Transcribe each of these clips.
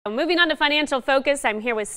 Moving on to Financial Focus, I'm here with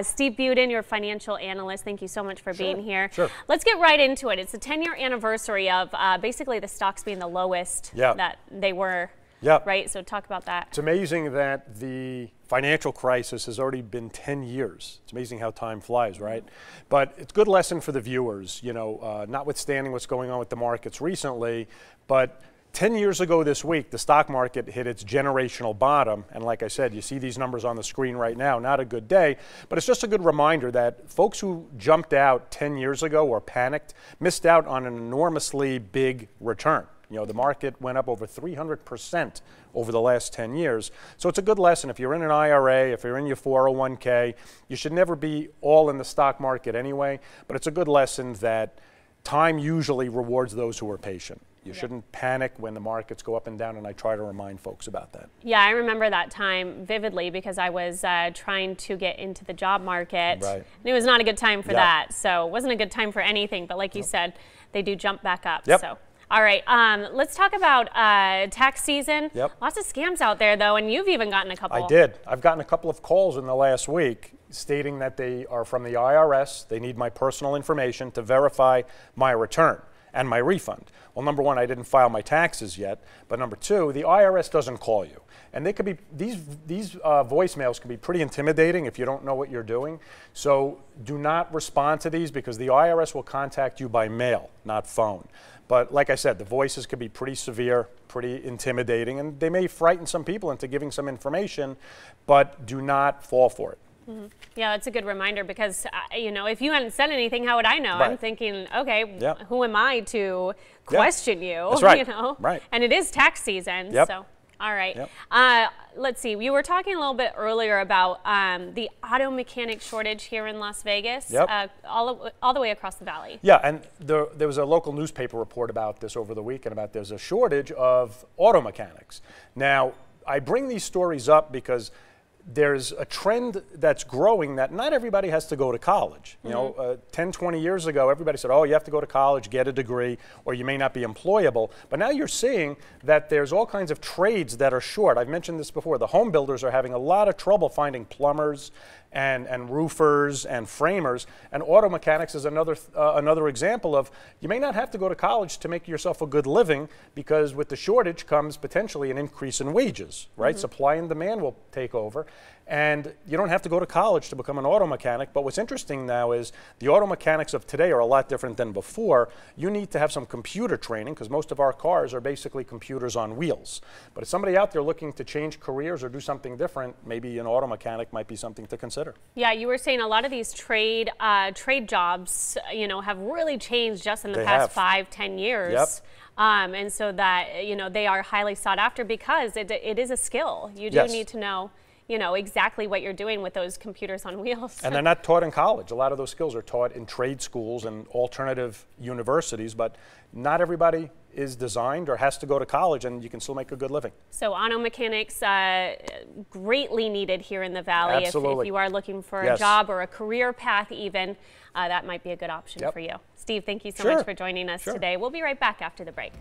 Steve Budin, your financial analyst. Thank you so much for being here. Sure. Let's get right into it. It's the 10-year anniversary of basically the stocks being the lowest that they were, right? So talk about that. It's amazing that the financial crisis has already been 10 years. It's amazing how time flies, right? But it's a good lesson for the viewers, you know, notwithstanding what's going on with the markets recently, but 10 years ago this week, the stock market hit its generational bottom. And like I said, you see these numbers on the screen right now, not a good day, but it's just a good reminder that folks who jumped out 10 years ago or panicked missed out on an enormously big return. You know, the market went up over 300% over the last 10 years. So it's a good lesson. If you're in an IRA, if you're in your 401k, you should never be all in the stock market anyway. But it's a good lesson that time usually rewards those who are patient. You shouldn't panic when the markets go up and down, and I try to remind folks about that. Yeah, I remember that time vividly because I was trying to get into the job market. Right. And it was not a good time for that. So it wasn't a good time for anything, but like you said, they do jump back up. So. All right, let's talk about tax season. Lots of scams out there, though, and you've even gotten a couple. I did. I've gotten a couple of calls in the last week stating that they are from the IRS. They need my personal information to verify my return and my refund. Well, number one, I didn't file my taxes yet, but number two, the IRS doesn't call you. And they could be, these voicemails can be pretty intimidating if you don't know what you're doing. So do not respond to these because the IRS will contact you by mail, not phone. But like I said, the voices could be pretty severe, pretty intimidating, and they may frighten some people into giving some information, but do not fall for it. Yeah, that's a good reminder because, you know, if you hadn't said anything, how would I know? I'm thinking, okay, who am I to question you? That's right. You know? And it is tax season, so. All right. Let's see. You were talking a little bit earlier about the auto mechanic shortage here in Las Vegas, all the way across the valley. Yeah, and there was a local newspaper report about this over the weekend about there's a shortage of auto mechanics. Now, I bring these stories up because there's a trend that's growing that not everybody has to go to college. You know, 10, 20 years ago, everybody said, oh, you have to go to college, get a degree, or you may not be employable. But now you're seeing that there's all kinds of trades that are short. I've mentioned this before. The home builders are having a lot of trouble finding plumbers and roofers and framers, and auto mechanics is another example of you may not have to go to college to make yourself a good living because with the shortage comes potentially an increase in wages, right? Supply and demand will take over, and you don't have to go to college to become an auto mechanic. But what's interesting now is the auto mechanics of today are a lot different than before. You need to have some computer training because most of our cars are basically computers on wheels. But if somebody out there looking to change careers or do something different, maybe an auto mechanic might be something to consider. Yeah, you were saying a lot of these trade jobs, you know, have really changed just in the past 5-10 years. And so that, you know, they are highly sought after because it is a skill. You do need to know, you know, exactly what you're doing with those computers on wheels. And they're not taught in college. A lot of those skills are taught in trade schools and alternative universities, but not everybody is designed or has to go to college, and you can still make a good living. So auto mechanics greatly needed here in the Valley. If you are looking for a job or a career path even, that might be a good option for you. Steve, thank you so much for joining us today. We'll be right back after the break.